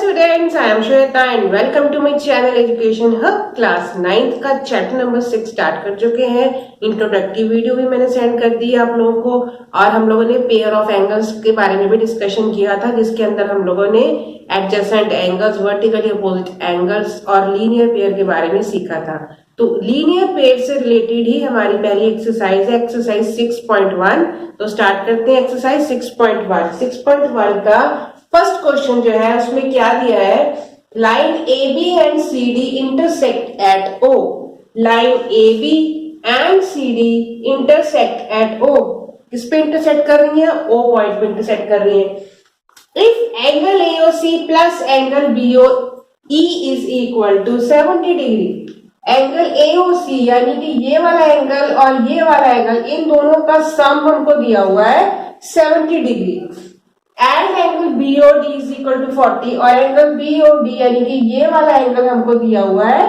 students, I am Shweta and welcome to my channel Education Hub class 9th का chapter number 6 start कर चुके हैं। Introductive video भी मैंने सेंड कर दी आप लोगों को और हम लोगों ने पेयर ऑफ एंगल्स के बारे में भी डिस्कशन किया था, जिसके अंदर हम लोगों ने adjacent angles, vertically opposite angles और लीनियर पेयर के बारे में सीखा था। तो लीनियर पेयर से रिलेटेड ही हमारी पहली एक्सरसाइज है, एक्सरसाइज 6.1। तो स्टार्ट करते हैं एक्सरसाइज 6.1। 6.1 का फर्स्ट क्वेश्चन जो है उसमें क्या दिया है, line A B and C D intersect at O. Line A B and C D intersect at O. किस पे इंटरसेक्ट कर रही है? ओ पॉइंट पे इंटरसेक्ट कर रही है। If angle AOC plus angle BOE is equal to 70 degree, angle AOC यानी कि ये वाला एंगल और ये वाला एंगल, इन दोनों का सम हमको दिया हुआ है 70 degree. And angle BOD is equal to 40 और एंगल बीओडी यानी कि ये वाला एंगल हमको दिया हुआ है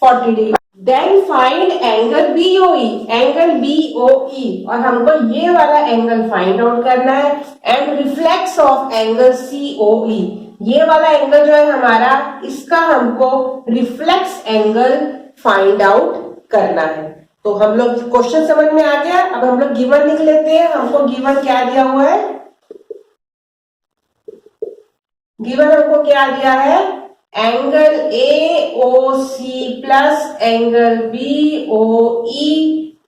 40 degree. Then find angle BOE, angle BOE और हमको ये वाला एंगल फाइंड आउट करना है। And reflex of angle COE, ये वाला एंगल जो है हमारा, इसका हमको रिफ्लेक्स एंगल फाइंड आउट करना है। तो हम लोग क्वेश्चन समझ में आ गया। अब हम लोग गिवन लिख लेते हैं। हमको गिवन क्या दिया हुआ है? गिवन हमको क्या दिया है? Angle AOC plus angle BOE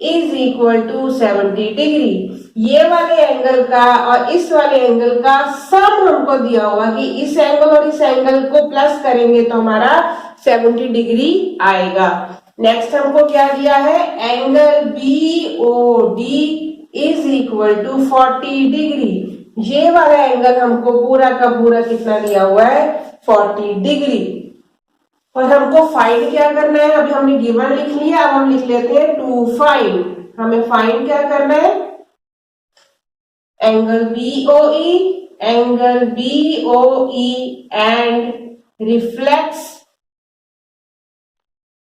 is equal to 70 degree. ये वाले एंगल का और इस वाले एंगल का सम हमको दिया हुआ कि इस एंगल और इस एंगल को प्लस करेंगे तो हमारा 70 डिग्री आएगा। नेक्स्ट हमको क्या दिया है? Angle BOD is equal to 40 degree. ये वाला एंगल हमको पूरा का पूरा कितना दिया हुआ है? 40 डिग्री। और हमको फाइंड क्या करना है? अभी हमने गिवन लिख लिया, अब हम लिख लेते हैं टू फाइंड। हमें फाइंड क्या करना है? Angle BOE, angle BOE and reflex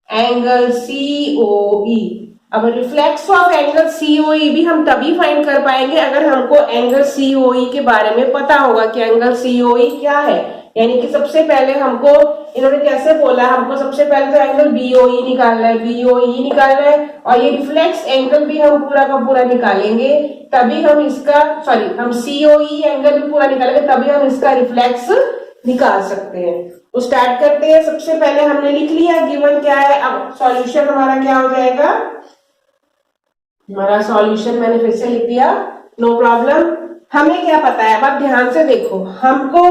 angle COE. अब रिफ्लेक्स ऑफ एंगल सीओई भी हम तभी फाइंड कर पाएंगे अगर हमको एंगल सीओई के बारे में पता होगा कि एंगल सीओई क्या है। यानी कि सबसे पहले हमको, इन्होंने कैसे बोला, हमको सबसे पहले तो एंगल बीओई निकालना है, बीओई निकालना है और ये रिफ्लेक्स एंगल भी हम पूरा का पूरा निकालेंगे, तभी हम इसका, हम सीओई एंगल भी पूरा निकालेंगे तभी हम इसका रिफ्लेक्स निकाल सकते हैं। तो स्टार्ट करते हैं। सबसे पहले हमने लिख लिया गिवन क्या है। अब सॉल्यूशन हमारा क्या हो जाएगा? हमारा सॉल्यूशन मैंने फिर से लिख दिया, नो प्रॉब्लम। हमें क्या पता है? अब आप ध्यान से देखो, हमको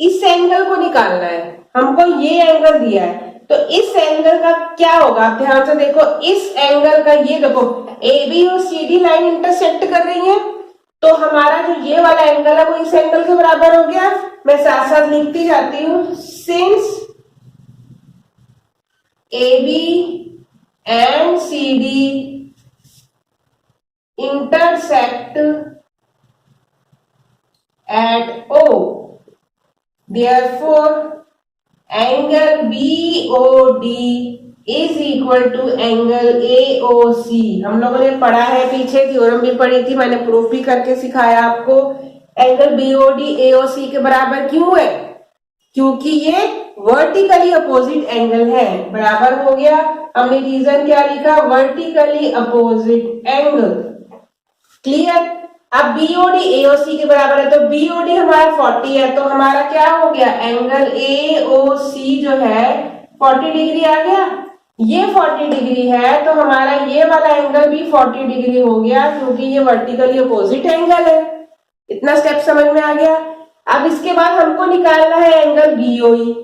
इस एंगल को निकालना है। हमको ये एंगल दिया है तो इस एंगल का क्या होगा? आप ध्यान से देखो, इस एंगल का, ये देखो ए बी और सी डी लाइन इंटरसेक्ट कर रही है तो हमारा जो ये वाला एंगल है वो इस एंगल के बराबर हो गया। मैं साथ साथ लिखती जाती हूं, since A B and C D intersect at O, therefore angle BOD is equal to angle AOC। हम लोगों ने पढ़ा है, पीछे थ्योरम भी पढ़ी थी, मैंने प्रूफ भी करके सिखाया आपको। एंगल BOD AOC के बराबर क्यों है? क्योंकि ये वर्टिकली अपोजिट एंगल है। बराबर हो गया। हमने रीजन क्या लिखा? Vertically opposite angle. क्लियर? अब बीओडी एओसी के बराबर है तो बीओडी हमारा 40 है तो हमारा क्या हो गया? एंगल एओसी जो है 40 डिग्री आ गया। ये 40 डिग्री है तो हमारा ये वाला एंगल भी 40 डिग्री हो गया क्योंकि ये वर्टिकली अपोजिट एंगल है। इतना स्टेप समझ में आ गया। अब इसके बाद हमको निकालना है एंगल बीओई।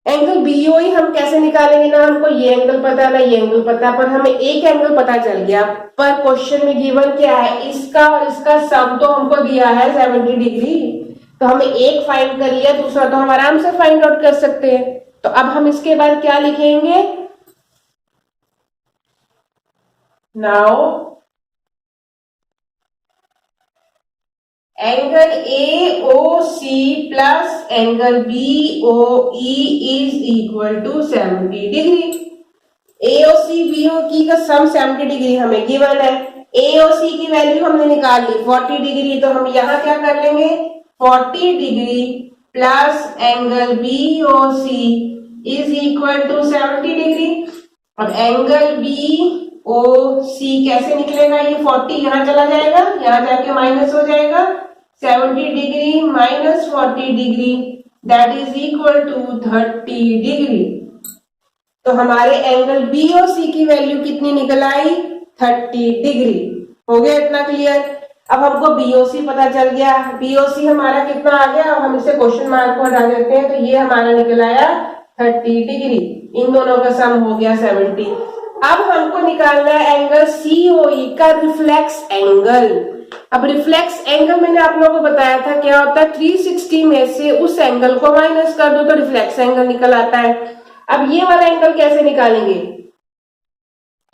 एंगल बीओई हम कैसे निकालेंगे? ना हमको ये एंगल पता, ना ये एंगल पता, पर हमें एक एंगल पता चल गया। पर क्वेश्चन में गिवन क्या है? इसका और इसका सम तो हमको दिया है 70 डिग्री, तो हमें एक फाइंड कर लिया, दूसरा तो हम आराम से फाइंड आउट कर सकते हैं। तो अब हम इसके बाद क्या लिखेंगे? Now angle AOC plus angle BOE is equal to 70 degree. AOC BOE का सम 70 डिग्री हमें गिवन है। AOC की वैल्यू हमने निकाल ली 40 डिग्री, तो हम यहाँ क्या कर लेंगे? 40 degree plus angle BOC is equal to 70 degree. और एंगल BOC कैसे निकलेगा? ये 40 यहां चला जाएगा, यहां जाके माइनस हो जाएगा। 70 degree minus 40 degree that is equal to 30 degree. तो हमारे एंगल BOC की वैल्यू कितनी निकल आई? 30 डिग्री। हो गया इतना क्लियर? अब हमको BOC पता चल गया। BOC हमारा कितना आ गया? अब हम इसे क्वेश्चन मार्क को हटा देते हैं, तो ये हमारा निकल आया 30 डिग्री। इन दोनों का सम हो गया 70। अब हमको निकालना है एंगल COE का रिफ्लेक्स एंगल। अब रिफ्लेक्स एंगल मैंने आप लोगों को बताया था क्या होता है, 360 में से उस एंगल को माइनस कर दो तो रिफ्लेक्स एंगल निकल आता है। अब ये वाला एंगल कैसे निकालेंगे?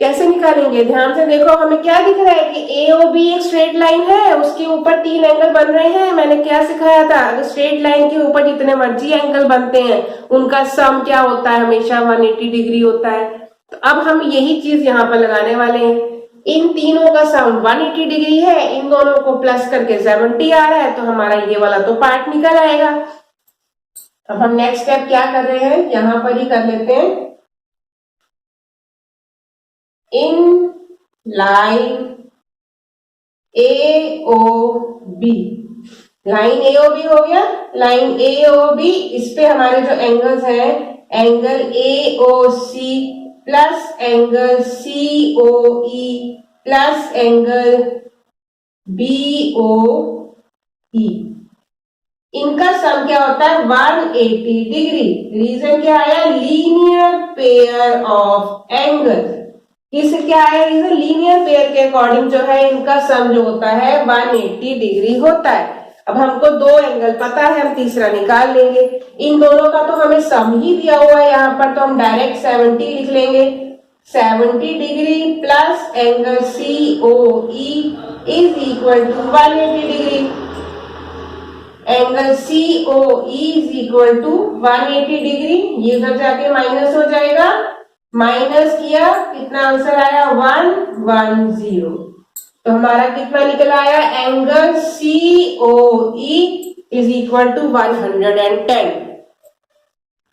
कैसे निकालेंगे? ध्यान से देखो, हमें क्या दिख रहा है कि AOB एक स्ट्रेट लाइन है, उसके ऊपर 3 एंगल बन रहे हैं। मैंने क्या सिखाया था? अगर स्ट्रेट लाइन के ऊपर जितने मर्जी एंगल बनते हैं उनका सम क्या होता है? हमेशा 180 डिग्री होता है। तो अब हम यही चीज यहाँ पर लगाने वाले हैं। इन तीनों का सम 180 डिग्री है, इन दोनों को प्लस करके 70 आ रहा है, तो हमारा ये वाला तो पार्ट निकल आएगा। अब हम नेक्स्ट स्टेप क्या कर रहे हैं, यहां पर ही कर लेते हैं। In line AOB, line AOB हो गया, लाइन AOB, इस पे हमारे जो एंगल्स हैं, angle AOC plus angle COE plus angle BOE, इनका सम क्या होता है? 180 डिग्री। रीजन क्या आया? Linear pair of angle. इस क्या आया? रीजन लीनियर पेयर के अकॉर्डिंग जो है इनका सम जो होता है 180 डिग्री होता है। अब हमको 2 एंगल पता है, हम तीसरा निकाल लेंगे। इन दोनों का तो हमें सम ही दिया हुआ है यहाँ पर, तो हम डायरेक्ट 70 लिख लेंगे। 70 degree plus angle COE is equal to 180 degree. Angle COE is equal to 180 degree. ये उधर जाके माइनस हो जाएगा, माइनस किया, कितना आंसर आया? 110। तो हमारा कितना निकल आया? Angle COE is equal to 110।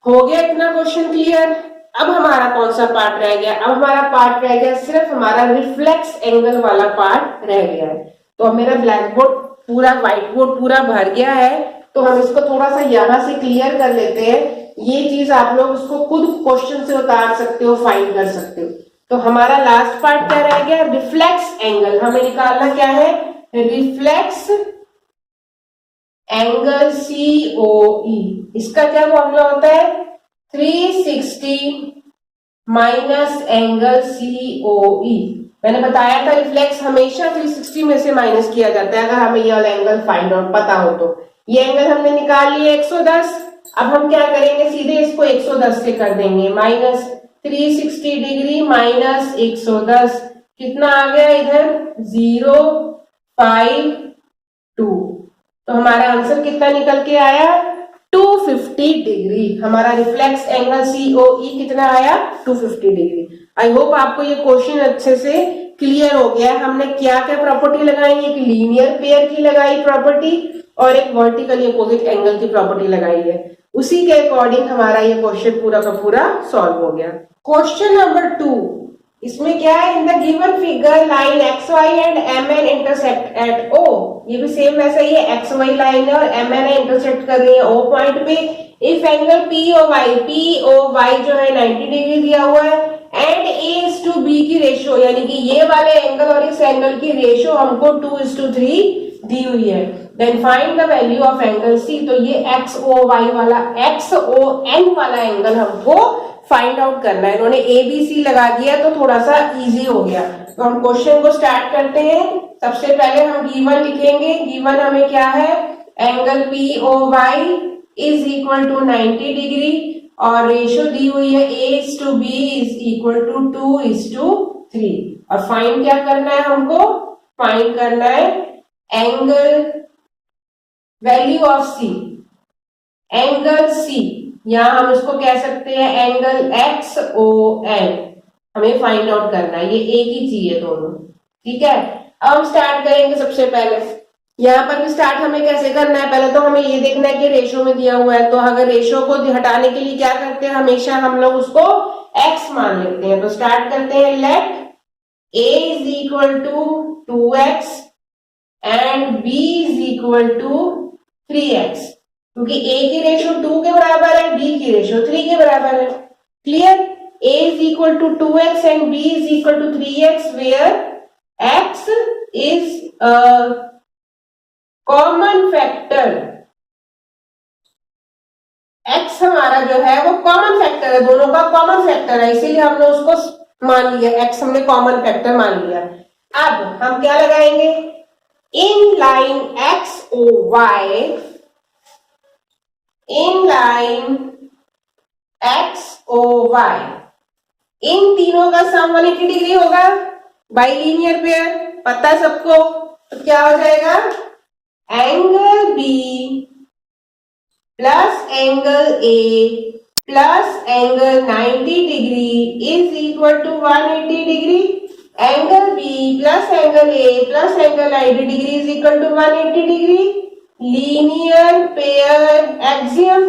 हो गया इतना क्वेश्चन क्लियर? अब हमारा कौन सा पार्ट रह गया? अब हमारा पार्ट रह गया सिर्फ हमारा रिफ्लेक्स एंगल वाला पार्ट रह गया है। तो अब मेरा ब्लैक बोर्ड पूरा, व्हाइट बोर्ड पूरा भर गया है, तो हम इसको थोड़ा सा यहां से क्लियर कर लेते हैं। ये चीज आप लोग उसको खुद क्वेश्चन से उतार सकते हो, फाइंड कर सकते हो। तो हमारा लास्ट पार्ट क्या रह गया? Reflex angle. हमें निकालना क्या है? Reflex angle COE। इसका क्या फॉर्मूला होता है? 360 माइनस एंगल COE। मैंने बताया था रिफ्लेक्स हमेशा 360 में से माइनस किया जाता है अगर हमें ये वाला एंगल फाइंड आउट पता हो तो। ये एंगल हमने निकाल लिया 110। अब हम क्या करेंगे? सीधे इसको 110 से कर देंगे। माइनस 360 डिग्री माइनस 110, कितना आ गया इधर? 052। तो हमारा आंसर कितना निकल के आया? 250 डिग्री। हमारा रिफ्लेक्स एंगल COE कितना आया? 250 डिग्री। आई होप आपको ये क्वेश्चन अच्छे से क्लियर हो गया। हमने क्या क्या प्रॉपर्टी लगाई? एक लीनियर पेयर की लगाई प्रॉपर्टी और एक वर्टिकली अपोजिट एंगल की प्रॉपर्टी लगाई है। उसी के अकॉर्डिंग हमारा ये क्वेश्चन पूरा का पूरा सॉल्व हो गया। क्वेश्चन नंबर 2, इसमें क्या है? In the given figure line XY and MN intersect at O। ये भी सेम वैसा ही है, XY लाइन है और MN इंटरसेक्ट कर रही है O पॉइंट पे। इफ एंगल POY जो है 90 डिग्री दिया हुआ है एंड A:B की रेशियो, यानी कि ये वाले एंगल और इस एंगल की रेशियो हमको 2:3 दी हुई है। Then find the value of angle C। तो ये XON वाला एंगल हमको फाइंड आउट करना है। इन्होंने ABC लगा दिया तो थोड़ा सा इजी हो गया। तो हम क्वेश्चन को स्टार्ट करते हैं। सबसे पहले हम गिवन लिखेंगे। गिवन हमें क्या है? Angle POY is equal to 90 degree और रेशियो दी हुई है A:B इज इक्वल टू 2:3। और फाइंड क्या करना है हमको? फाइंड करना है angle value of C। Angle C, यहां हम इसको कह सकते हैं एंगल XON। हमें फाइंड आउट करना है, ये एक ही चीज है दोनों। ठीक है, अब हम स्टार्ट करेंगे। सबसे पहले यहाँ पर भी स्टार्ट हमें कैसे करना है, पहले तो हमें ये देखना है कि रेशो में दिया हुआ है, तो अगर रेशो को हटाने के लिए क्या करते हैं, हमेशा हम लोग उसको x मान लेते हैं। तो स्टार्ट करते हैं, let a is equal to 2x and b is equal to 3x, क्योंकि a की रेशो 2 के बराबर है, b की रेशो 3 के बराबर है। Clear? a is equal to 2x and b is equal to 3x, where x is common factor. x हमारा जो है वो कॉमन फैक्टर है, दोनों का कॉमन फैक्टर है, इसीलिए हमने उसको मान लिया, x हमने कॉमन फैक्टर मान लिया। अब हम क्या लगाएंगे, in line x O y, in line x O y, इन तीनों का सम 180 डिग्री होगा बाई लीनियर पेयर, पता है सबको। तो क्या हो जाएगा, angle B plus angle A plus angle 90 degree is equal to 180 degree. Angle B plus angle A plus angle 90 degree is equal to 180 degree. Linear pair axiom.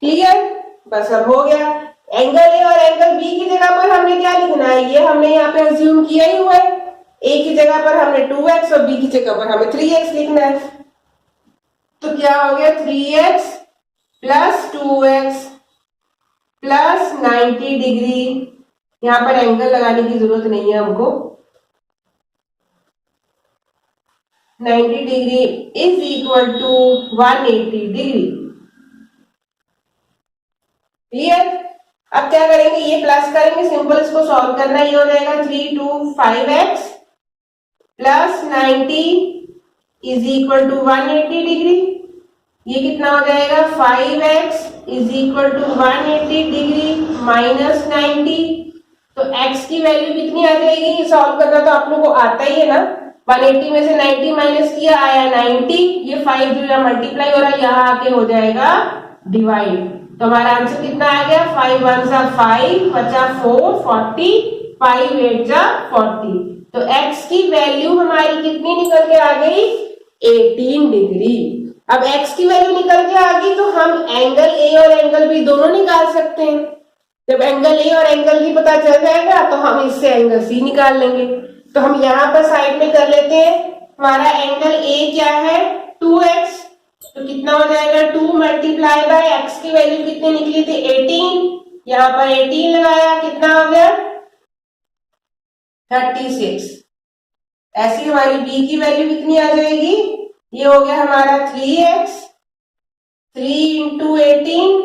Clear? बस अब हो गया। एंगल A और एंगल B की जगह पर हमने क्या लिखना है, ये हमने यहाँ पे अज्यूम किया ही हुआ है। A की जगह पर हमने 2x और B की जगह पर हमें 3x लिखना है। तो क्या हो गया, 3x plus 2x plus 90 degree, यहां पर एंगल लगाने की जरूरत नहीं है हमको, 90 degree is equal to 180 degree. Clear? अब क्या करेंगे, ये प्लस करेंगे, सिंपल इसको सॉल्व करना, ये हो जाएगा 3 2 5x plus 90 is equal to 180 degree. ये कितना हो जाएगा, 5x is equal to 180 degree minus 90। तो x की वैल्यू कितनी आ जाएगी, ये सॉल्व करना तो आप लोगों को आता ही है ना। 180 में से 90 माइनस किया, आया 90। ये 5 जो है मल्टीप्लाई हो रहा है, यहाँ आके हो जाएगा डिवाइड। तो हमारा आंसर कितना आ गया, 5 1 जा 5 बचा 4 40, 5 8 जा 40। तो x की वैल्यू हमारी कितनी निकल के आ गई, 18 डिग्री। अब x की वैल्यू निकल के आ गई तो हम एंगल A और एंगल B दोनों निकाल सकते हैं। जब एंगल A और एंगल B पता चल जाएगा तो हम इससे एंगल C निकाल लेंगे। तो हम यहाँ पर साइड में कर लेते हैं, हमारा एंगल A क्या है 2x, तो कितना हो जाएगा 2 मल्टीप्लाई बाय x की वैल्यू कितनी निकली थी 18, यहाँ पर 18 लगाया, कितना हो गया 36। ऐसी हमारी B की वैल्यू कितनी आ जाएगी, ये हो गया हमारा 3x, 3 इंटू 18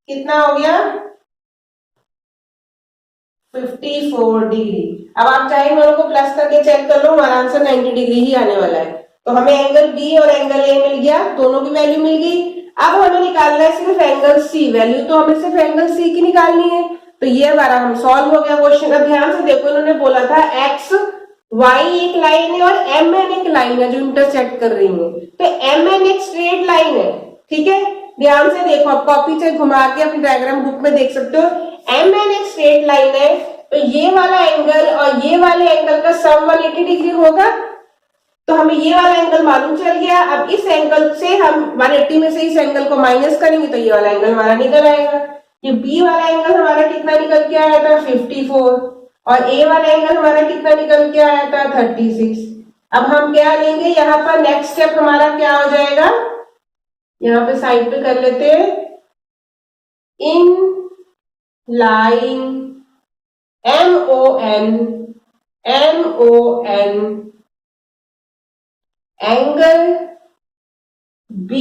कितना हो गया 54 डिग्री। अब आप चाहे दोनों को प्लस करके चेक कर लो, हमारा आंसर 90 डिग्री ही आने वाला है। तो हमें एंगल B और एंगल A मिल गया, दोनों की वैल्यू मिल गई। अब हमें निकालना है सिर्फ एंगल C, वैल्यू तो हमें सिर्फ एंगल C की निकालनी है। तो ये हमारा हम सॉल्व हो गया क्वेश्चन। अब ध्यान से देखो, इन्होंने बोला था x y एक लाइन है और mn एक लाइन है जो इंटरसेक्ट कर रही है, तो mn एक स्ट्रेट लाइन है। ठीक है, ध्यान से देखो, आप कॉपी से घुमा के अपनी डायग्राम बुक में देख सकते हो, mn एक स्ट्रेट लाइन है, तो ये वाला एंगल और ये वाले एंगल का सम 180 डिग्री होगा। तो हमें ये वाला एंगल मालूम चल गया। अब इस एंगल से हम 180 में से इस एंगल को माइनस करेंगे तो ये वाला एंगल हमारा निकल आएगा। ये B वाला एंगल हमारा कितना निकल के आया था 54, और A वाला एंगल हमारा कितना निकल के आया था 36। अब हम क्या लेंगे, यहाँ पर नेक्स्ट स्टेप हमारा क्या हो जाएगा, यहाँ पे साइड पे कर लेते हैं, in line MON angle B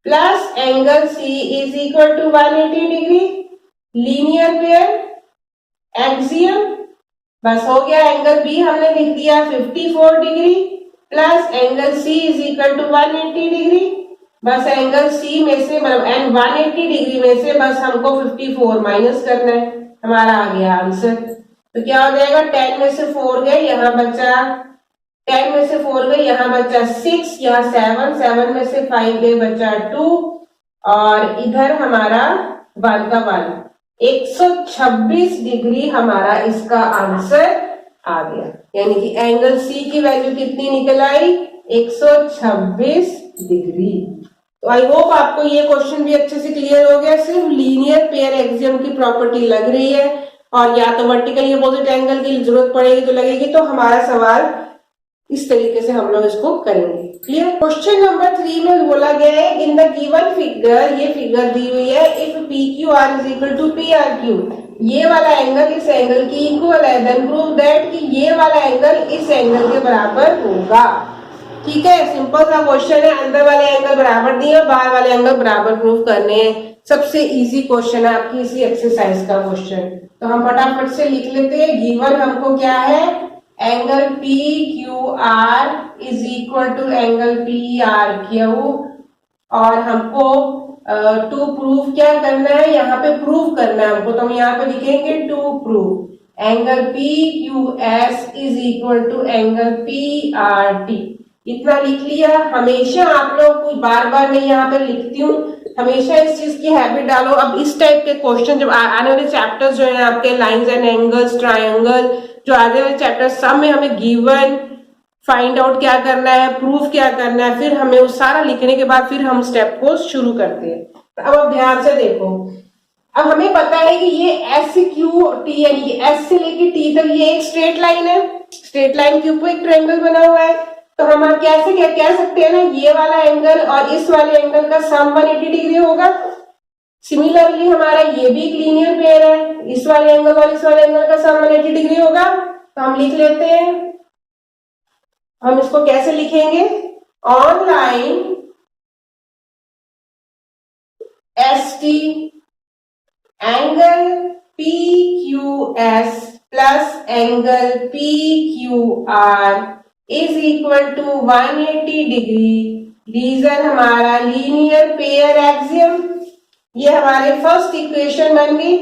plus angle C is equal to 180 degree. Linear pair axiom, बस हो गया। एंगल B हमने लिख दिया 54 degree plus angle C is equal to 180 degree. बस एंगल C में से मतलब 180 डिग्री में से बस हमको 54 माइनस करना है, हमारा आ गया आंसर। तो क्या हो जाएगा, 10 में से 4 गए, यहाँ बचा 10 में से 4 गए, यहाँ बचा 6, यहाँ 7, 7 में से 5 गए, बचा 2, और इधर हमारा 1 का 1, 126 डिग्री हमारा इसका आंसर आ गया, यानी कि एंगल सी की वैल्यू कितनी निकल आई, 126 डिग्री। तो आई होप आपको ये क्वेश्चन भी अच्छे से क्लियर हो गया। सिर्फ लीनियर पेयर एक्सियम की प्रॉपर्टी लग रही है और या तो वर्टिकली अपोजिट एंगल की जरूरत पड़ेगी तो लगेगी, तो हमारा सवाल इस तरीके से हम लोग इसको करेंगे। क्लियर। क्वेश्चन नंबर 3 में बोला गया है इन द गिवन फिगर, ये फिगर दी हुई है, if P Q R is equal to P R Q, ये वाला एंगल इस एंगल की इक्वल है, देन प्रूव दैट कि ये वाला एंगल इस एंगल के बराबर होगा। ठीक है, सिंपल सा क्वेश्चन है, अंदर वाले एंगल बराबर दिए और बाहर वाले एंगल बराबर प्रूव करने हैं। सबसे इजी क्वेश्चन है आपकी इसी एक्सरसाइज का क्वेश्चन। तो हम फटाफट से लिख लेते हैं। गिवन हमको क्या है, angle P Q R is equal to angle P R Q, और हमको टू प्रूव क्या करना है, यहाँ पे प्रूव करना है हमको, तो हम यहाँ पे लिखेंगे to prove angle P Q S is equal to angle P R T. इतना लिख लिया। हमेशा आप लोग को बार बार मैं यहाँ पे लिखती हूँ, हमेशा इस चीज की हैबिट डालो। अब इस टाइप के क्वेश्चन जब आने वाले चैप्टर्स जो है आपके लाइंस एंड एंगल्स, ट्रायंगल, जो आने वाले चैप्टर सब में हमें गिवन फाइंड आउट क्या करना है, प्रूफ क्या करना है, फिर हमें वो सारा लिखने के बाद फिर हम स्टेप को शुरू करते हैं। अब आप ध्यान से देखो, अब हमें पता है कि ये एस क्यू टी यानी कि एस से लेके टी तक ये एक स्ट्रेट लाइन है, स्ट्रेट लाइन के ऊपर एक ट्रायंगल बना हुआ है। तो हम कैसे क्या कह सकते हैं ना, ये वाला एंगल और इस वाले एंगल का सम 180 डिग्री होगा। सिमिलरली हमारा ये भी एक लीनियर पेयर है, इस वाले एंगल और इस वाले एंगल का सम 180 डिग्री होगा। तो हम लिख लेते हैं, हम इसको कैसे लिखेंगे, on line S T angle P Q S plus angle P Q R is equal to 180 degree. Reason हमारा लीनियर पेयर एक्सियम, ये हमारे फर्स्ट इक्वेशन बन गई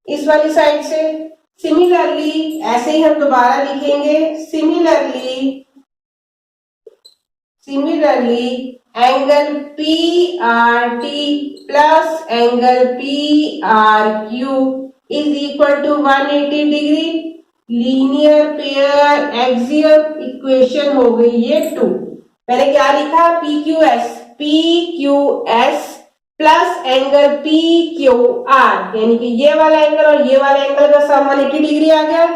इस वाली साइड से। सिमिलरली ऐसे ही हम दोबारा लिखेंगे, similarly angle P R T plus angle P R Q is equal to 180 degree. Linear pair axiom equation हो गई ये 2। मैंने क्या लिखा, P Q S plus angle P Q R, यानी कि ये वाला एंगल और ये वाला एंगल का सम 180 डिग्री आ गया।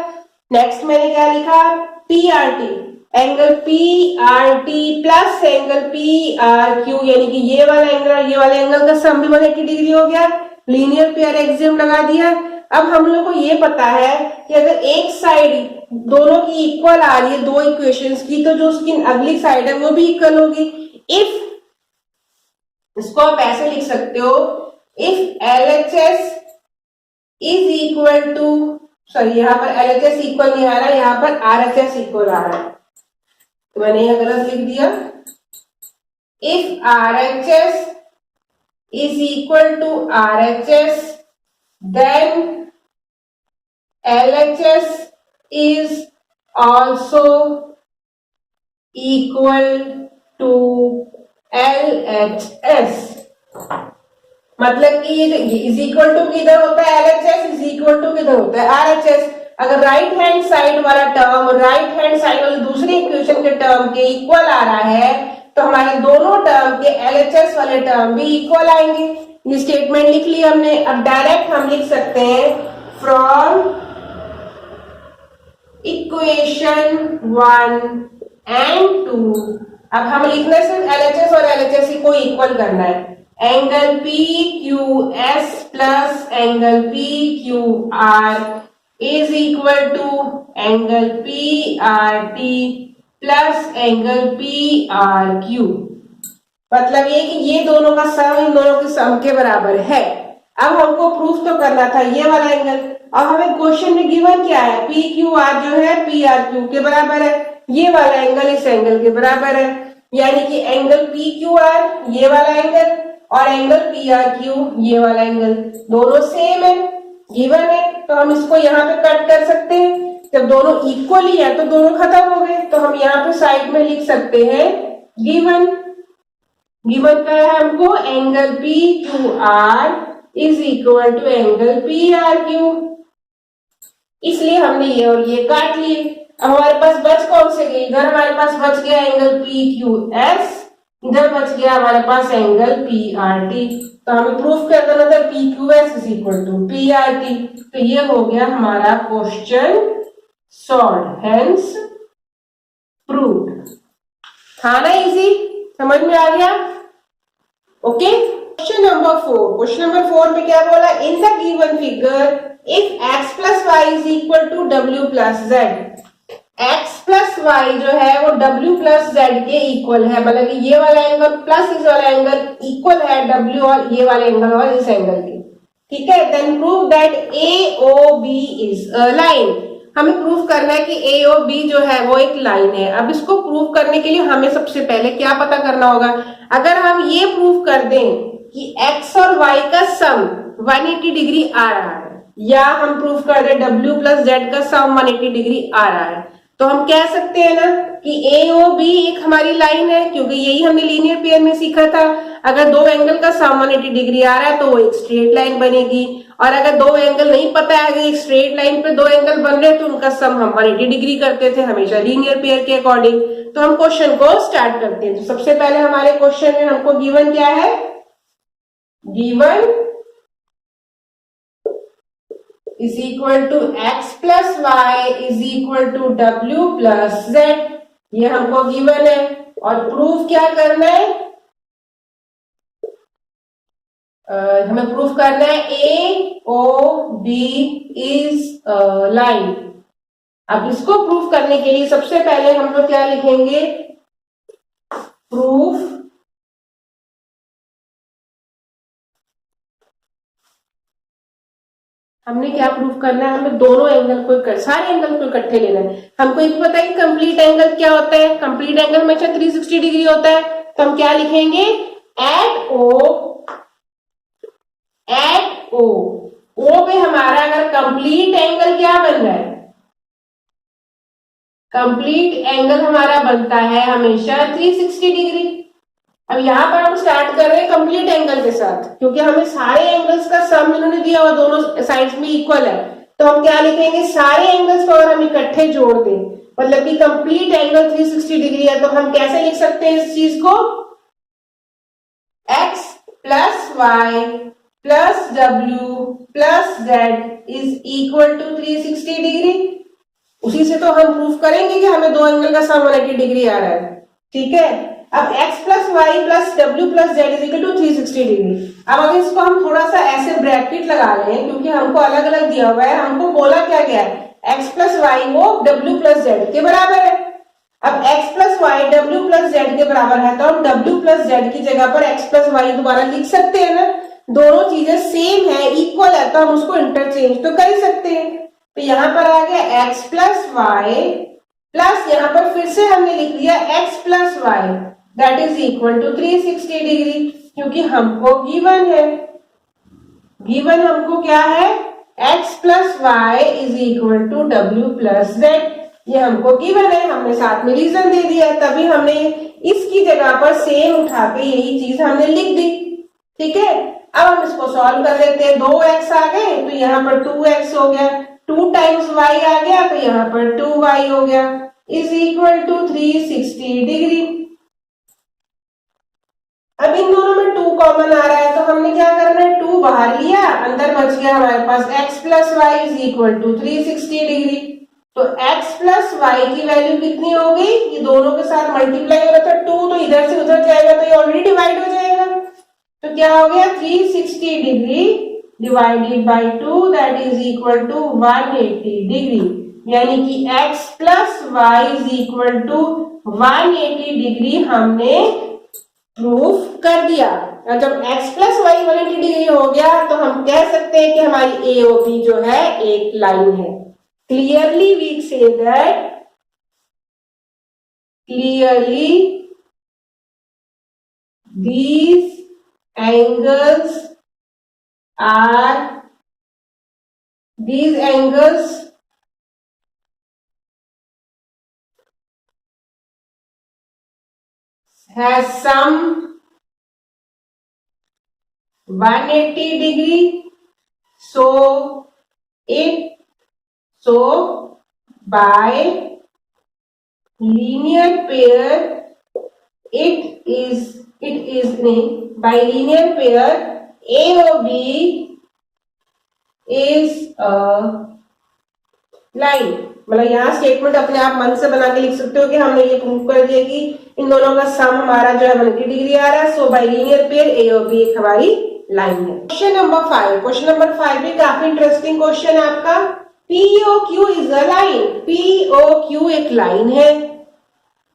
नेक्स्ट मैंने क्या लिखा, P R T angle P R T plus angle P R Q, यानी कि ये वाला एंगल और ये वाला एंगल का सम भी 180 डिग्री हो गया। लीनियर पेयर एक्सियम लगा दिया। अब हम लोग को ये पता है कि अगर एक साइड दोनों की इक्वल आ रही है दो इक्वेशंस की, तो जो उसकी अगली साइड है वो भी इक्वल होगी। इफ, इसको आप ऐसे लिख सकते हो, if LHS is equal to, sorry यहाँ पर LHS इक्वल नहीं आ रहा, यहाँ पर RHS इक्वल आ रहा है, तो मैंने यह गलत लिख दिया। If RHS is equal to RHS then LHS is also equal to LHS। मतलब कि ये इज इक्वल टू किधर होता है, LHS इज इक्वल टू किधर होता है, RHS। अगर राइट हैंड साइड वाला टर्म राइट हैंड साइड वाली दूसरी इक्वेशन के टर्म के इक्वल आ रहा है, तो हमारे दोनों टर्म के LHS वाले टर्म भी इक्वल आएंगे। ये स्टेटमेंट लिख ली हमने। अब डायरेक्ट हम लिख सकते हैं फ्रॉम इक्वेशन 1 एंड 2। अब हम लिखना है सिर्फ LHS और LHS को इक्वल करना है। Angle P Q S plus angle P Q R is equal to angle P R T plus angle P R Q. मतलब ये कि ये दोनों का सम इन दोनों के सम के बराबर है। अब हमको प्रूफ तो करना था ये वाला एंगल। अब हमें क्वेश्चन में गिवन क्या है, पी क्यू आर जो है पी आर क्यू के बराबर है, ये वाला एंगल इस एंगल के बराबर है, यानी कि एंगल पी क्यू आर ये वाला एंगल और एंगल पी आर क्यू ये वाला एंगल दोनों सेम है, गिवन है। तो हम इसको यहाँ पे कट कर सकते हैं। जब दोनों इक्वली है तो दोनों खत्म हो गए, तो हम यहाँ पे साइड में लिख सकते हैं गिवन। गिवन क्या है हमको, angle P Q R is equal to angle P R Q. इसलिए हमने ये और ये काट लिए। अब हमारे पास बच कौन से गए, इधर हमारे पास बच गया एंगल पी क्यू एस, इधर बच गया हमारे पास एंगल पी आर टी। तो हमें प्रूफ कर देना था P Q S is equal to P R T. तो ये हो गया हमारा क्वेश्चन सॉल्व, हेंस प्रूव्ड। था ना इजी, समझ में आ गया? Okay. Question number 4, question number 4 में क्या बोला, in the given figure if x plus Y is equal to W plus Z, x plus Y जो है वो w प्लस z के इक्वल है, मतलब कि ये वाला एंगल प्लस इस वाला एंगल इक्वल है w और ये वाले एंगल और इस एंगल के, ठीक है। Then prove that AOB is a line. हमें प्रूव करना है कि AOB जो है वो एक लाइन है। अब इसको प्रूव करने के लिए हमें सबसे पहले क्या पता करना होगा, अगर हम ये प्रूव कर दें कि x और y का सम 180 डिग्री आ रहा है, या हम प्रूफ कर रहे W प्लस जेड का सम 180 डिग्री आ रहा है, तो हम कह सकते हैं ना कि AOB एक हमारी लाइन है, क्योंकि यही हमने लीनियर पेयर में सीखा था। अगर दो एंगल का सम 180 डिग्री आ रहा है तो वो एक स्ट्रेट लाइन बनेगी, और अगर दो एंगल नहीं पता है, अगर एक स्ट्रेट लाइन पे दो एंगल बन रहे हैं तो उनका सम हम 180 डिग्री करते थे हमेशा लीनियर पेयर के अकॉर्डिंग। तो हम क्वेश्चन को स्टार्ट करते हैं। तो सबसे पहले हमारे क्वेश्चन में हमको गिवन क्या है, given is equal to x plus y is equal to w plus z, ये हमको गिवन है। और प्रूफ क्या करना है, हमें प्रूफ करना है AOB इज लाइन। अब इसको प्रूफ करने के लिए सबसे पहले हम लोग क्या लिखेंगे, प्रूफ हमने क्या प्रूफ करना है, हमें दोनों एंगल को, सारे एंगल को इकट्ठे लेना है। हमको एक पता है कि कंप्लीट एंगल क्या होता है, कंप्लीट एंगल हमेशा 360 डिग्री होता है। तो हम क्या लिखेंगे, एट ओ पे हमारा अगर कंप्लीट एंगल क्या बन रहा है, कंप्लीट एंगल हमारा बनता है हमेशा 360 डिग्री। अब यहाँ पर हम स्टार्ट कर रहे हैं कंप्लीट एंगल के साथ, क्योंकि हमें सारे एंगल्स का सम इन्होंने दिया हुआ दोनों साइड्स में इक्वल है। तो हम क्या लिखेंगे, सारे एंगल्स को अगर हम इकट्ठे जोड़ दें, मतलब कि कंप्लीट एंगल 360 डिग्री है, तो हम कैसे लिख सकते हैं इस चीज को, x plus Y plus W plus Z is equal to 360 degree. उसी से तो हम प्रूफ करेंगे कि हमें दो एंगल का सम 180 डिग्री आ रहा है, ठीक है। अब x plus Y plus W plus Z is equal to 360 degree. अब अगर इसको हम थोड़ा सा ऐसे ब्रैकेट लगा लें, क्योंकि हमको अलग अलग दिया हुआ है, हमको बोला क्या गया है, x प्लस वाई वो w प्लस जेड के बराबर है। अब x plus Y W plus Z के बराबर है, तो हम w प्लस जेड की जगह पर x प्लस वाई दोबारा लिख सकते हैं ना। दोनों चीजें सेम है, इक्वल है, तो हम उसको इंटरचेंज तो कर ही सकते हैं। तो यहां पर आ गया x प्लस वाई प्लस यहां पर फिर से हमने लिख लिया x plus Y that is equal to 360 degree, क्योंकि हमको गिवन है, गिवन हमको क्या है, x plus Y is equal to W plus Z, ये हमको गिवन है। हमने साथ में रीजन दे दिया, तभी हमने इसकी जगह पर सेम उठा के यही चीज हमने लिख दी, ठीक है। अब हम इसको सॉल्व कर लेते हैं, 2x आ गए तो यहाँ पर 2x हो गया, 2 टाइम्स y आ गया तो यहाँ पर 2y हो गया, इज इक्वल टू 360 डिग्री। अब इन दोनों में 2 कॉमन आ रहा है, तो हमने क्या करना है, 2 बाहर लिया, अंदर बच गया हमारे पास x plus Y is equal to 360 degree. तो x प्लस वाई की वैल्यू कितनी हो गई, ये दोनों के साथ मल्टीप्लाई हो रहा था, 2 तो इधर से उधर जाएगा तो ये ऑलरेडी डिवाइड हो जाएगा। तो क्या हो गया, 360 degree divided by 2 that is equal to 180 degree, यानी कि x plus Y is equal to 180 degree हमने प्रूफ कर दिया। और जब x प्लस वाई 180 डिग्री हो गया तो हम कह सकते हैं कि हमारी AOB जो है एक लाइन है। Clearly we see that, clearly these angles are, these angles has some 180 degree, so it so bye linear pair bye linear pair AOB is a line. मतलब यहाँ स्टेटमेंट अपने आप मन से बना के लिख सकते हो कि हमने ये प्रूव कर दिया कि इन दोनों का सम हमारा जो है 180 डिग्री आ रहा है। सो बाय लीनियर पेयर AOB एक हमारी लाइन है। क्वेश्चन नंबर 5 भी काफी इंटरेस्टिंग क्वेश्चन है आपका। POQ is a line. POQ एक लाइन है।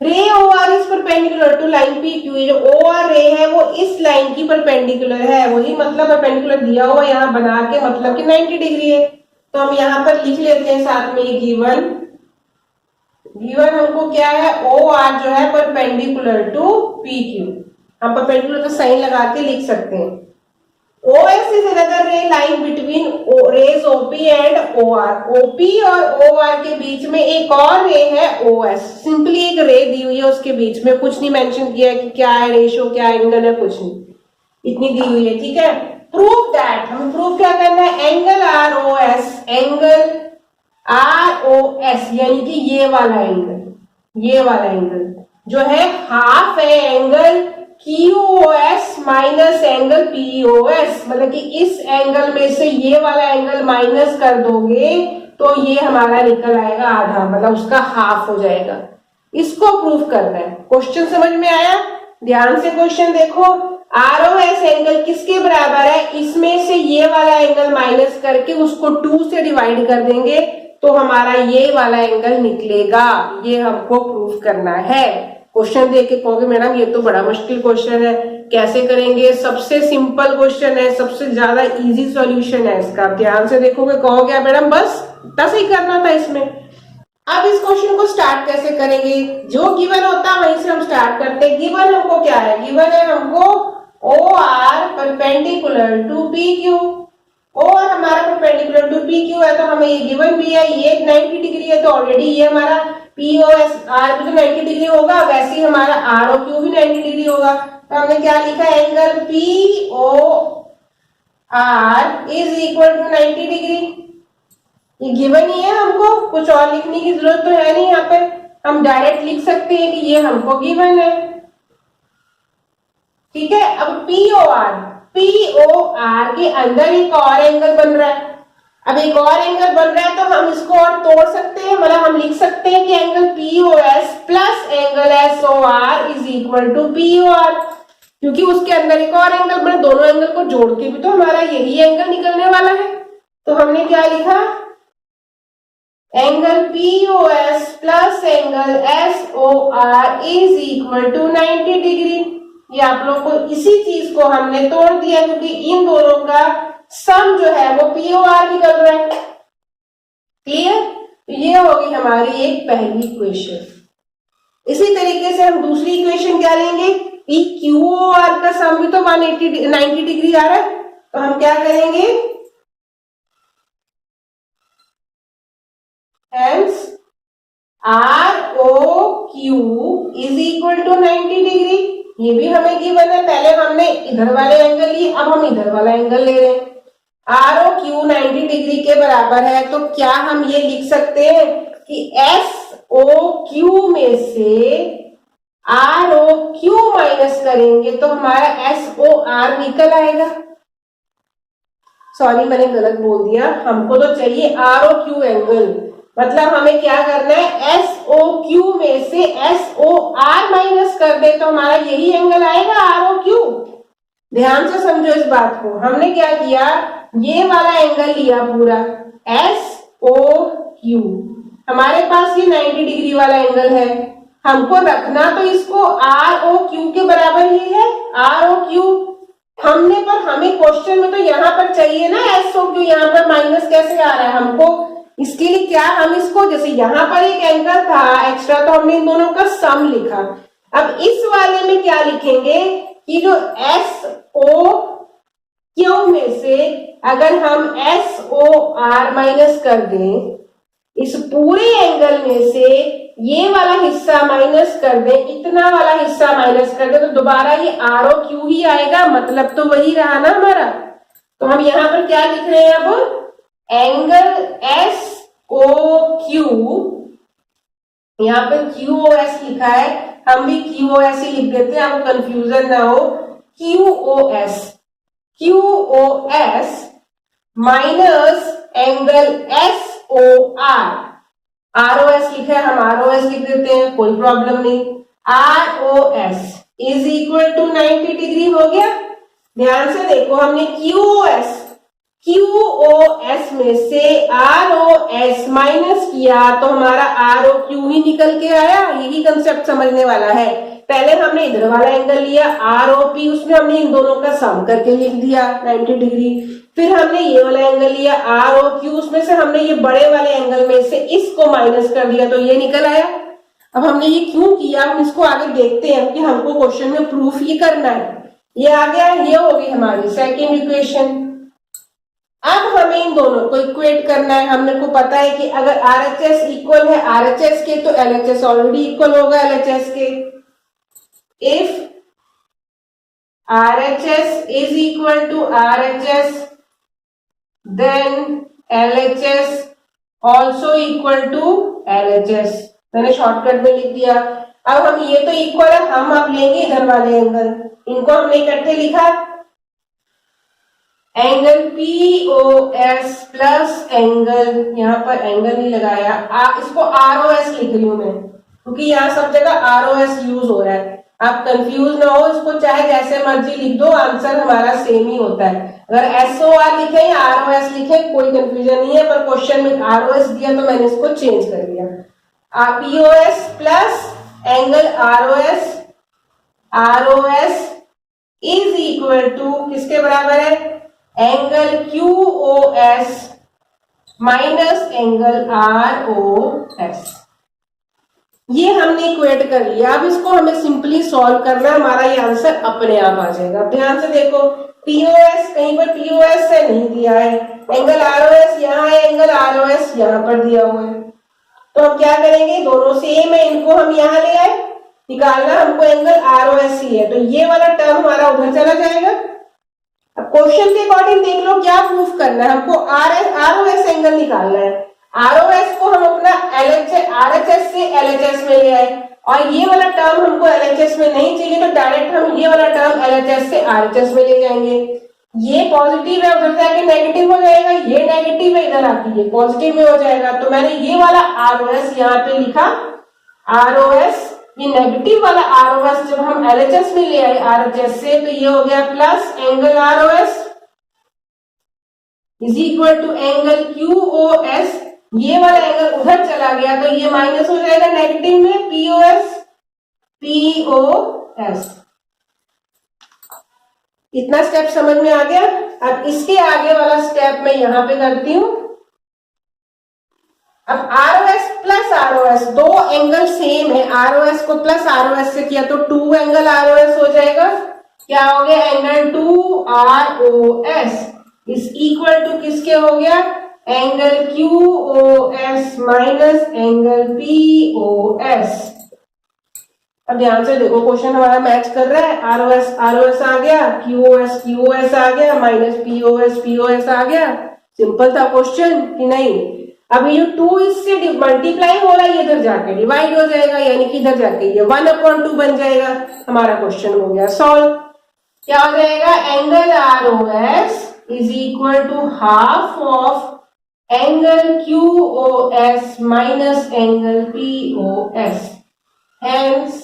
Ray OR is perpendicular to line PQ। ये जो OR रे है वो इस लाइन की परपेंडिकुलर है। वही मतलब परपेंडिकुलर दिया हुआ यहाँ बना के मतलब कि 90 डिग्री है। तो हम यहाँ पर लिख लेते हैं साथ में गिवन हमको क्या है, OR जो है परपेंडिकुलर टू PQ। हम परपेंडिकुलर का साइन लगा के लिख सकते हैं। OS is another ray line between rays OP and OR। OP और OR के बीच में एक और रे है OS। सिंपली एक रे दी हुई है, उसके बीच में कुछ नहीं मेंशन किया है कि क्या है रेशियो, क्या एंगल है, कुछ नहीं, इतनी दी हुई है। ठीक है, प्रूव दैट, हमें प्रूव क्या करना है, एंगल ROS, एंगल ROS यानी कि ये वाला एंगल जो है हाफ है angle QOS minus angle POS। मतलब कि इस एंगल में से ये वाला एंगल माइनस कर दोगे तो ये हमारा निकल आएगा आधा, मतलब उसका हाफ हो जाएगा। इसको प्रूफ करना है। क्वेश्चन समझ में आया? ध्यान से क्वेश्चन देखो। ROS एंगल किसके बराबर है, इसमें से ये वाला एंगल माइनस करके उसको 2 से डिवाइड कर देंगे तो हमारा ये वाला एंगल निकलेगा। ये हमको प्रूफ करना है। क्वेश्चन देख के कहोगे मैडम ये तो बड़ा मुश्किल क्वेश्चन है, कैसे करेंगे? सबसे सिंपल क्वेश्चन है, सबसे ज्यादा इजी सॉल्यूशन है इसका। ध्यान से देखोगे कहोगे मैडम बस इतना ही करना था इसमें। अब इस क्वेश्चन को स्टार्ट कैसे करेंगे? जो गिवन होता है वहीं से हम स्टार्ट करते हैं। गिवन हमको क्या है? गिवन है हमको OR perpendicular to PQ। OR हमारा परपेंडिकुलर टू PQ है तो हमें ये गिवन भी है। ये 90 डिग्री है तो ऑलरेडी ये हमारा POS R भी तो 90 डिग्री होगा, वैसे ही हमारा ROQ भी 90 डिग्री होगा। तो हमने क्या लिखा, angle POR is equal to 90 degree. ये गिवन ही है, हमको कुछ और लिखने की जरूरत तो है नहीं। यहाँ पे हम डायरेक्ट लिख सकते हैं कि ये हमको गिवन है। ठीक है, अब POR के अंदर एक और एंगल बन रहा है। अब एक और एंगल बन रहा है तो हम इसको और तोड़ सकते हैं। मतलब हम लिख सकते हैं कि angle POS plus angle SOR is equal to POR, क्योंकि उसके अंदर एक और एंगल बने। दोनों एंगल को जोड़ के भी तो हमारा यही एंगल निकलने वाला है। तो हमने क्या लिखा, angle POS plus angle SOR is equal to 90 degree. ये आप लोग को इसी चीज को हमने तोड़ दिया क्योंकि इन दोनों का सम जो है वो POR निकल रहा है। क्लियर? तो ये होगी हमारी एक पहली इक्वेशन। इसी तरीके से हम दूसरी इक्वेशन क्या लेंगे, PQOR का सम भी तो 90 डिग्री आ रहा है। तो हम क्या करेंगे, hence ROQ is equal to 90 degree. ये भी हमें गिवन है। पहले हमने इधर वाले एंगल लिए, अब हम इधर वाला एंगल ले रहे हैं। ROQ 90 डिग्री के बराबर है तो क्या हम ये लिख सकते हैं कि SOQ में से ROQ माइनस करेंगे तो हमारा SOR निकल आएगा। सॉरी मैंने गलत बोल दिया, हमको तो चाहिए ROQ एंगल। मतलब हमें क्या करना है, SOQ में से SOR माइनस कर दे तो हमारा यही एंगल आएगा ROQ। ध्यान से समझो इस बात को। हमने क्या किया, ये वाला एंगल लिया पूरा SOQ, हमारे पास ये 90 डिग्री वाला एंगल है। हमको रखना तो इसको ROQ के बराबर ही है। ROQ हमने पर हमें क्वेश्चन में तो यहाँ पर चाहिए ना SOQ, यहाँ पर माइनस कैसे आ रहा है हमको? इसके लिए क्या, हम इसको जैसे यहाँ पर एक एंगल था एक्स्ट्रा तो हमने इन दोनों का सम लिखा। अब इस वाले में क्या लिखेंगे कि जो SOQ में से अगर हम SOR माइनस कर दें, इस पूरे एंगल में से ये वाला हिस्सा माइनस कर दें, इतना वाला हिस्सा माइनस कर दें तो दोबारा ये ROQ ही आएगा। मतलब तो वही रहा ना हमारा। तो हम यहाँ पर क्या लिख रहे हैं, अब एंगल ओ क्यू, यहाँ पे क्यू ओ एस लिखा है, हम भी क्यू ओ एस ही लिख देते हैं, आपको कंफ्यूजन ना हो। Q O S, Q O S minus angle S O R, R O S लिखा है, हम आर ओ एस लिख देते हैं, कोई प्रॉब्लम नहीं। R O S is equal to 90 degree हो गया। ध्यान से देखो, हमने Q O S, Q O S में से आर ओ एस माइनस किया तो हमारा आर ओ क्यू ही निकल के आया। यही कंसेप्ट समझने वाला है। पहले हमने इधर वाला एंगल लिया आर ओ पी, उसमें हमने इन दोनों का सम करके लिख दिया 90 डिग्री। फिर हमने ये वाला एंगल लिया आर ओ क्यू, उसमें से हमने ये बड़े वाले एंगल में से इसको माइनस कर दिया तो ये निकल आया। अब हमने ये क्यों किया, हम इसको आगे देखते हैं कि हमको क्वेश्चन में प्रूफ ये करना है। ये आ गया, ये होगी हमारी सेकेंड इक्वेशन। अब हमें इन दोनों को इक्वेट करना है। हमने को पता है कि अगर आरएचएस इक्वल है आरएचएस के तो एलएचएस ऑलरेडी इक्वल होगा एलएचएस के। If RHS is equal to RHS, then LHS also equal to LHS। मैंने शॉर्टकट में लिख दिया। अब हम ये तो इक्वल है, हम अब लेंगे इधर वाले एंगल, इनको हमने इकट्ठे लिखा, एंगल POS प्लस एंगल, यहाँ पर एंगल नहीं लगाया, इसको ROS लिख रही हूं मैं क्योंकि यहाँ सब जगह ROS यूज हो रहा है। आप कंफ्यूज ना हो, इसको चाहे जैसे मर्जी लिख दो, आंसर हमारा सेम ही होता है। अगर SOR लिखे या ROS लिखे कोई कंफ्यूजन नहीं है, पर क्वेश्चन में ROS दिया तो मैंने इसको चेंज कर दिया। POS plus angle ROS is equal to किसके बराबर है, angle QOS minus angle ROS। ये हमने इक्वेट कर लिया। अब इसको हमें सिंपली सॉल्व करना है, हमारा ये आंसर अपने आप आ जाएगा। ध्यान से देखो, POS कहीं पर POS से नहीं दिया है, एंगल ROS यहाँ है, एंगल ROS यहाँ पर दिया हुआ है। तो हम क्या करेंगे, दोनों सेम है, इनको हम यहाँ ले आए, निकालना हमको एंगल ROS ही है, तो ये वाला टर्म हमारा उधर चला जाएगा। अब क्वेश्चन के अकॉर्डिंग देख लो क्या प्रूफ करना है, हमको ROS एंगल निकालना है। ROS को हम अपना RHS से LHS में ले आए, और ये वाला टर्म हमको LHS में नहीं चाहिए तो डायरेक्ट हम ये वाला टर्म LHS से RHS में ले जाएंगे। ये पॉजिटिव है, उधर जाके नेगेटिव हो जाएगा, ये नेगेटिव है, इधर आके ये पॉजिटिव में हो जाएगा। तो मैंने ये वाला ROS यहाँ पे लिखा, ROS, ये नेगेटिव वाला ROS जब हम LHS में ले आए RHS से तो ये हो गया plus angle ROS is equal to angle QOS। ये वाला एंगल उधर चला गया तो ये माइनस हो जाएगा नेगेटिव में, POS। इतना स्टेप समझ में आ गया। अब इसके आगे वाला स्टेप मैं यहां पे करती हूं। अब ROS प्लस ROS, दो एंगल सेम है, ROS को प्लस ROS से किया तो 2 एंगल ROS हो जाएगा। क्या हो गया, angle 2ROS is equal to किसके हो गया, angle QOS minus angle POS। अब ध्यान से देखो, क्वेश्चन हमारा मैच कर रहा है, ROS आ गया, QOS आ गया, माइनस POS आ गया। सिंपल था क्वेश्चन कि नहीं। अब ये जो 2 इससे मल्टीप्लाई हो रहा है, ये इधर जाके डिवाइड हो जाएगा, यानी कि इधर जाके ये 1/2 बन जाएगा। हमारा क्वेश्चन हो गया सॉल्व। क्या हो जाएगा, angle ROS is equal to half of angle QOS minus angle POS, hence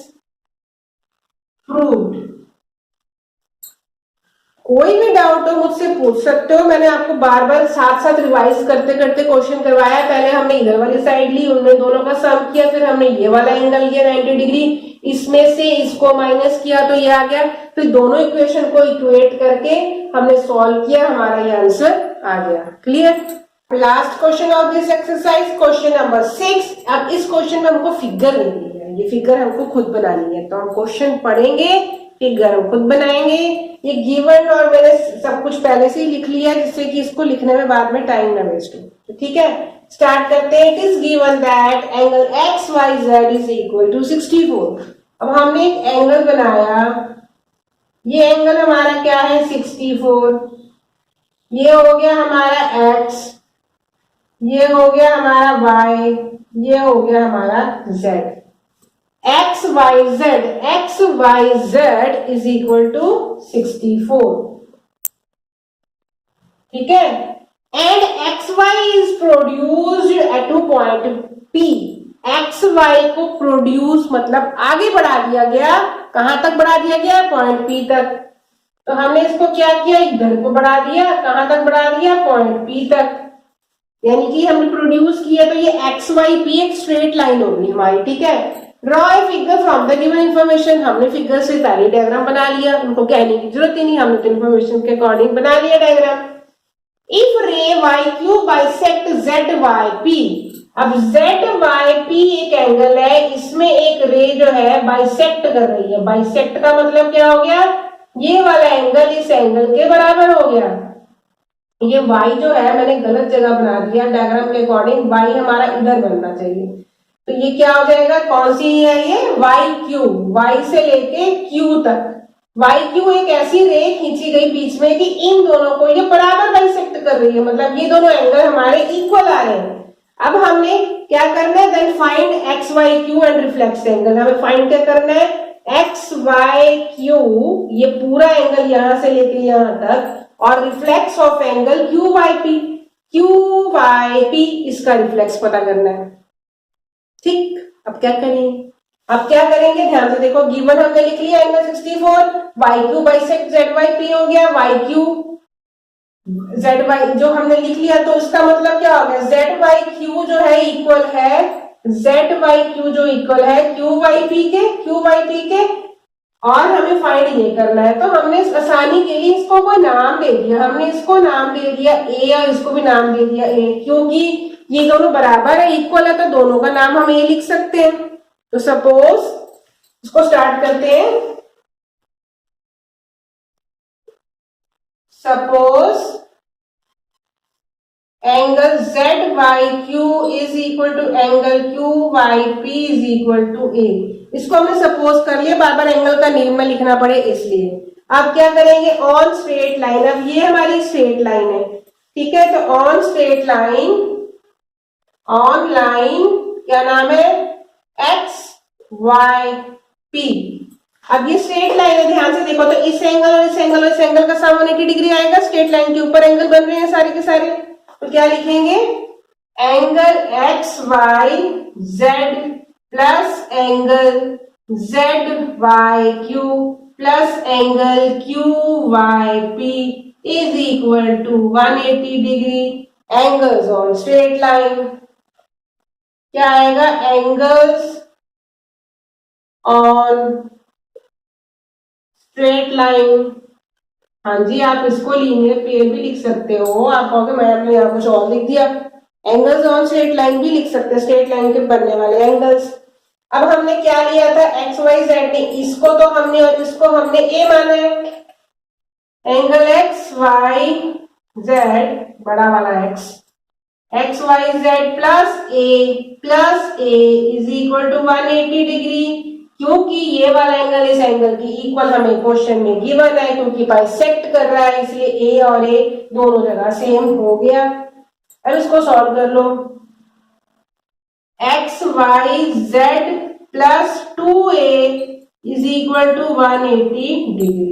proved. कोई भी डाउट हो मुझसे पूछ सकते हो। मैंने आपको बार बार साथ साथ रिवाइज करते करते क्वेश्चन करवाया। पहले हमने इधर वाली साइड ली, उनमें दोनों का सम किया, फिर हमने ये वाला एंगल लिया 90 डिग्री, इसमें से इसको माइनस किया तो ये आ गया, फिर दोनों इक्वेशन को इक्वेट करके हमने सॉल्व किया, हमारा ये आंसर आ गया। Clear. Last question of this exercise, question number 6। अब इस क्वेश्चन में हमको फिगर नहीं दी है, ये फिगर हमको खुद बनानी है, तो हम क्वेश्चन पढ़ेंगे, फिगर हम खुद बनाएंगे। ये गिवन और मैंने सब कुछ पहले से ही लिख लिया जिससे कि इसको लिखने में बाद में टाइम ना वेस्ट हो। तो ठीक है, स्टार्ट करते हैं। It is given that angle XYZ is equal to 64। अब हमने एक एंगल बनाया, ये एंगल हमारा क्या है 64, ये हो गया हमारा X, ये हो गया हमारा y, ये हो गया हमारा z। X Y Z is equal to 64, ठीक है। And X Y is produced at to point P। X Y को प्रोड्यूस मतलब आगे बढ़ा दिया गया, कहां तक बढ़ा दिया गया? पॉइंट P तक। तो हमने इसको क्या किया, इधर को बढ़ा दिया, कहां तक बढ़ा दिया? पॉइंट P तक। यानी कि हमने प्रोड्यूस किया, तो ये एक्स वाई पी एक स्ट्रेट लाइन होगी हमारी, ठीक है। Draw a figure from the given information. हमने फिगर से पहले डायग्राम बना लिया, उनको कहने की जरूरत ही नहीं, हमने तो इंफॉर्मेशन के अकॉर्डिंग बना लिया diagram. If ray Y Q bisect Z Y P. अब जेड वाई पी एक एंगल है, इसमें एक रे जो है बाइसेक्ट कर रही है। बाइसेक्ट का मतलब क्या हो गया? ये वाला एंगल इस एंगल के बराबर हो गया। ये y जो है मैंने गलत जगह बना दिया डायग्राम के अकॉर्डिंग, y हमारा इधर बनना चाहिए। तो ये क्या हो जाएगा? कौन सी है ये? y क्यू, y से लेके q तक। y क्यू एक ऐसी रे खींची गई बीच में कि इन दोनों को ये बराबर बाइसेक्ट कर रही है, मतलब ये दोनों एंगल हमारे इक्वल आ रहे हैं। अब हमने क्या करना है? Then find X Y Q and reflex angle. हमें फाइंड क्या करना है? एक्स वाई क्यू, ये पूरा एंगल यहां से लेके यहां तक, और reflex of angle Q Y P, इसका रिफ्लेक्स पता करना है, ठीक। अब क्या करेंगे? ध्यान से देखो, गिवन हमने लिख लिया angle 64, Y Q bisect Z Y P हो गया, वाई क्यू जेड वाई जो हमने लिख लिया, तो इसका मतलब क्या हो गया? जेड वाई क्यू जो है इक्वल है, जेड वाई क्यू जो इक्वल है क्यू वाई पी के, और हमें फाइंड ये करना है। तो हमने आसानी के लिए इसको कोई नाम दे दिया, हमने इसको नाम दे दिया ए, और इसको भी नाम दे दिया ए, क्योंकि ये दोनों बराबर है, इक्वल है, तो दोनों का नाम हम ए लिख सकते हैं। तो सपोज इसको स्टार्ट करते हैं। Suppose angle Z Y Q is equal to angle Q Y P is equal to A. इसको हमने सपोज कर लिया, बार बार एंगल का नेम में लिखना पड़े इसलिए। अब क्या करेंगे? ऑन स्ट्रेट लाइन, अब ये हमारी स्ट्रेट लाइन है, ठीक है। तो on straight line, on line क्या नाम है? X Y P. अब ये स्ट्रेट लाइन है, ध्यान से देखो, तो इस एंगल और इस एंगल और इस एंगल का सम 180 डिग्री आएगा। स्ट्रेट लाइन के ऊपर एंगल बन रहे हैं सारे के सारे, तो क्या लिखेंगे? Angle X Y Z plus angle Z Y Q plus angle Q Y P is equal to 180 degree angles on straight line. क्या आएगा? Angles on straight line. हाँ जी, आप इसको लीनियर पेयर भी लिख सकते हो। आप कहोगे मैंने यहाँ कुछ और लिख दिया, एंगल्स ऑन स्ट्रेट लाइन भी लिख सकते हैं, स्ट्रेट लाइन के बनने वाले एंगल्स। अब हमने क्या लिया था? एक्स वाई जेड ने, इसको तो हमने और इसको हमने ए माना है। एंगल एक्स वाई जेड, बड़ा वाला X Y Z plus A is equal to 180 degree, क्योंकि ये वाला एंगल इस एंगल की इक्वल हमें क्वेश्चन में गिवन है, क्योंकि बाइसेक्ट कर रहा है, इसलिए ए और ए दोनों जगह सेम हो गया। अब इसको सॉल्व कर लो। X Y Z plus 2a is equal to 180 degree.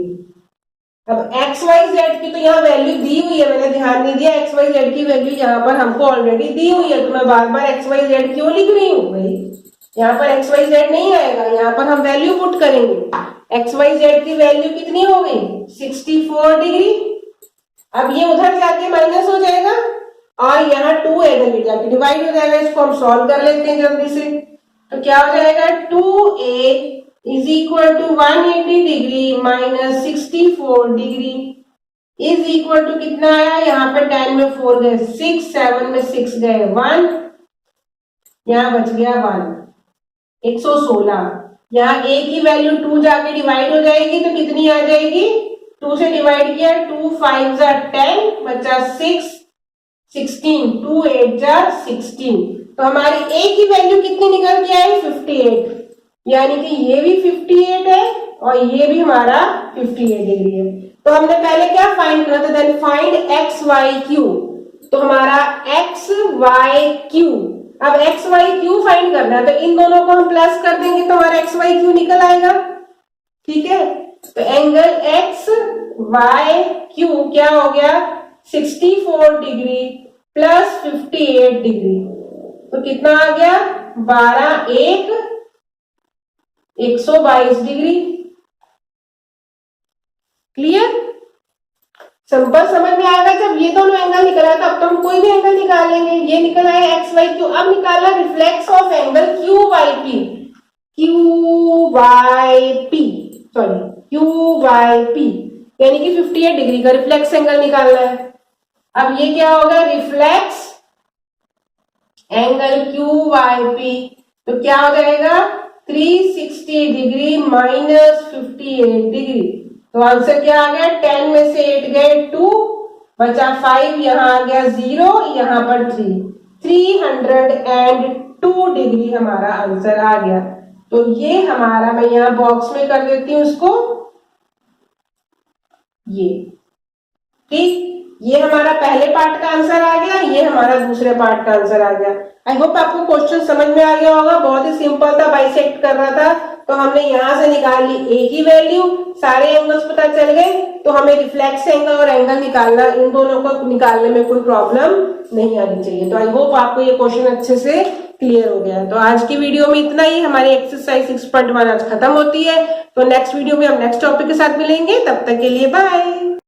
अब एक्स वाई जेड की तो यहाँ वैल्यू दी हुई है, मैंने ध्यान नहीं दिया। एक्स वाई जेड की वैल्यू यहाँ पर हमको ऑलरेडी दी हुई है, तो मैं बार बार एक्स वाई जेड क्यों लिख रही हूँ भाई? यहाँ पर एक्स वाई जेड नहीं आएगा, यहाँ पर हम वैल्यू पुट करेंगे। एक्स वाई जेड की वैल्यू कितनी हो गई? 64 डिग्री। अब ये उधर जाके माइनस हो जाएगा और यहाँ 2 इधर भी जाके डिवाइड हो जाएगा। इसको हम सॉल्व कर लेते हैं जल्दी से। तो क्या हो जाएगा? 2a is equal to 180 degree minus 64 degree is equal to कितना आया? यहाँ पे 10 में 4 गए 6, 7 में 6 गए 1, यहाँ बच गया 1, 116। यहाँ a की वैल्यू 2 जाके डिवाइड हो जाएगी तो कितनी आ जाएगी? 2 से डिवाइड किया, 2 5 जा 10, बचा 6, 16, 2 8 जा 16। तो हमारी a की वैल्यू कितनी निकल के आई? 58। यानी कि ये भी 58 है और ये भी हमारा 58 डिग्री है। तो हमने पहले क्या फाइंड करा था? Then find X Y Q. तो हमारा एक्स वाई क्यू, अब एक्स वाई क्यू फाइंड करना है तो इन दोनों को हम प्लस कर देंगे तो हमारा एक्स वाई क्यू निकल आएगा। ठीक है, तो एंगल एक्स वाई क्यू क्या हो गया 64 डिग्री प्लस 58 डिग्री, तो कितना आ गया 12 1 122 डिग्री। क्लियर, सिंपल समझ में आएगा। जब ये दोनों एंगल निकला तब तो हम कोई भी एंगल निकाल लेंगे। ये निकल आया एक्स वाई क्यू, अब निकालना reflex of angle Q Y P, Q Y P sorry Q Y P यानी कि 58 डिग्री का रिफ्लेक्स एंगल निकालना है। अब ये क्या होगा reflex angle Q Y P, तो क्या हो जाएगा 360 डिग्री माइनस 58 डिग्री, तो आंसर क्या आ गया 10 में से 8 गए 2 बचा 5, यहां आ गया 0, यहां पर 302 डिग्री हमारा आंसर आ गया। तो ये हमारा, मैं यहां बॉक्स में कर देती हूं उसको, ये ठीक, ये हमारा पहले पार्ट का आंसर आ गया, ये हमारा दूसरे पार्ट का आंसर आ गया। आई होप आपको क्वेश्चन समझ में आ गया होगा, बहुत ही सिंपल था, बाइसेक्ट कर रहा था तो हमने यहां से निकाल ली ए की वैल्यू, सारे एंगल्स पता चल गए, तो हमें रिफ्लेक्स एंगल और एंगल निकालना, इन दोनों को निकालने में कोई प्रॉब्लम नहीं आनी चाहिए। तो आई होप आपको ये क्वेश्चन अच्छे से क्लियर हो गया। तो आज की वीडियो में इतना ही, हमारी एक्सरसाइज 6.1 आज खत्म होती है। तो नेक्स्ट वीडियो में हम नेक्स्ट टॉपिक के साथ मिलेंगे, तब तक के लिए बाय।